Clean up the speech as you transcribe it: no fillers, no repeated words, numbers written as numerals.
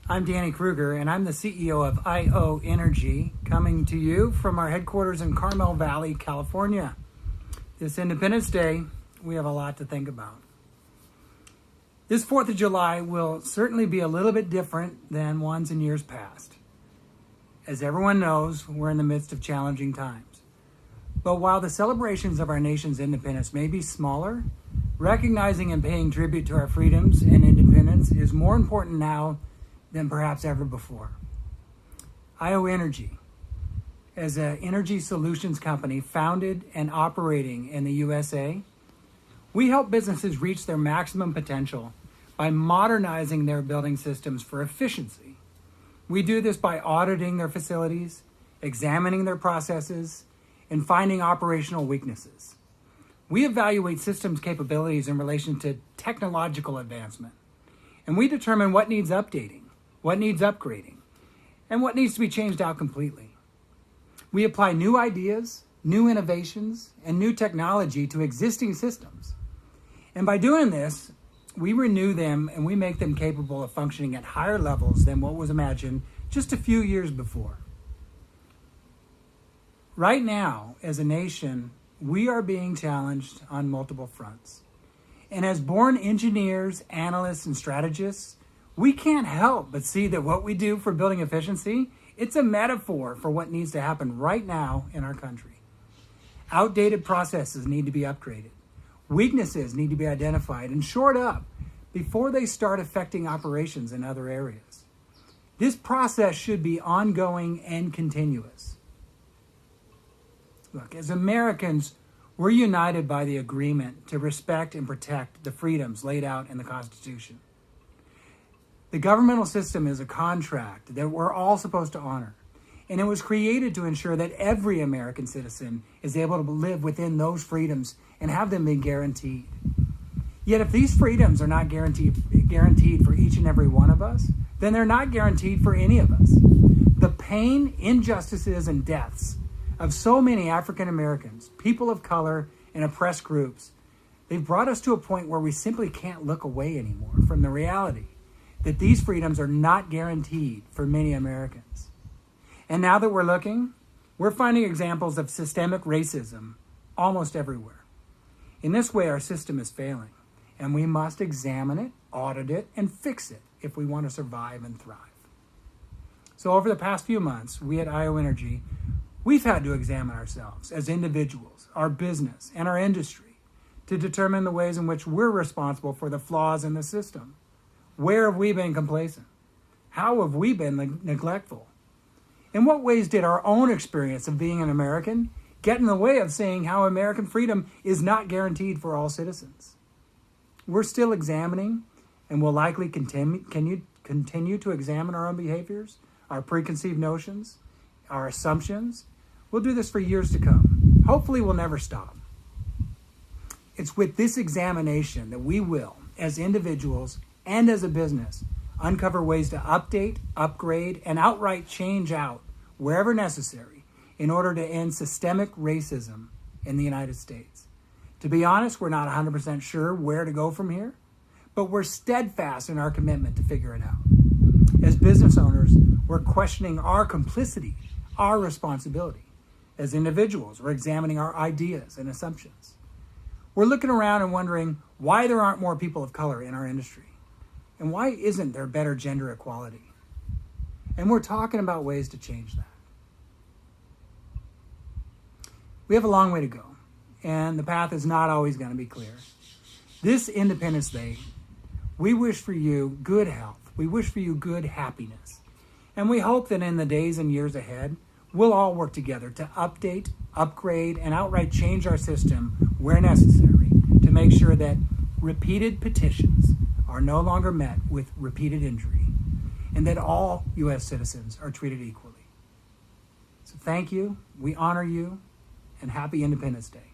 I'm Danny Krueger, and I'm the CEO of IoEnergy, coming to you from our headquarters in Carmel Valley, California. This Independence Day, we have a lot to think about. This 4th of July will certainly be a little bit different than ones in years past. As everyone knows, we're in the midst of challenging times. But while the celebrations of our nation's independence may be smaller, recognizing and paying tribute to our freedoms and independence is more important now than perhaps ever before. IoEnergy, as an energy solutions company founded and operating in the USA, we help businesses reach their maximum potential by modernizing their building systems for efficiency. We do this by auditing their facilities, examining their processes, and finding operational weaknesses. We evaluate systems capabilities in relation to technological advancement, and we determine what needs updating, what needs upgrading, and what needs to be changed out completely. We apply new ideas, new innovations, and new technology to existing systems. And by doing this, we renew them and we make them capable of functioning at higher levels than what was imagined just a few years before. Right now, as a nation, we are being challenged on multiple fronts. And as born engineers, analysts, and strategists, we can't help but see that what we do for building efficiency, it's a metaphor for what needs to happen right now in our country. Outdated processes need to be upgraded. Weaknesses need to be identified and shored up before they start affecting operations in other areas. This process should be ongoing and continuous. Look, as Americans, we're united by the agreement to respect and protect the freedoms laid out in the Constitution. The governmental system is a contract that we're all supposed to honor, and it was created to ensure that every American citizen is able to live within those freedoms and have them be guaranteed. Yet if these freedoms are not guaranteed for each and every one of us, then they're not guaranteed for any of us. The pain, injustices, and deaths of so many African Americans, people of color, and oppressed groups, they've brought us to a point where we simply can't look away anymore from the reality that these freedoms are not guaranteed for many Americans. And now that we're looking, we're finding examples of systemic racism almost everywhere. In this way, our system is failing, and we must examine it, audit it, and fix it if we want to survive and thrive. So over the past few months, we at IoEnergy, we've had to examine ourselves as individuals, our business, and our industry to determine the ways in which we're responsible for the flaws in the system. Where have we been complacent? How have we been neglectful? In what ways did our own experience of being an American get in the way of seeing how American freedom is not guaranteed for all citizens? We're still examining and will likely continue to examine our own behaviors, our preconceived notions, our assumptions. We'll do this for years to come. Hopefully we'll never stop. It's with this examination that we will, as individuals and as a business, uncover ways to update, upgrade, and outright change out wherever necessary in order to end systemic racism in the United States. To be honest, we're not 100% sure where to go from here, but we're steadfast in our commitment to figure it out. As business owners, we're questioning our complicity, our responsibility. As individuals, we're examining our ideas and assumptions. We're looking around and wondering why there aren't more people of color in our industry. And why isn't there better gender equality? And we're talking about ways to change that. We have a long way to go, and the path is not always going to be clear. This Independence Day, we wish for you good health. We wish for you good happiness. And we hope that in the days and years ahead, we'll all work together to update, upgrade, and outright change our system where necessary to make sure that repeated petitions are no longer met with repeated injury, and that all U.S. citizens are treated equally. So thank you, we honor you, and happy Independence Day.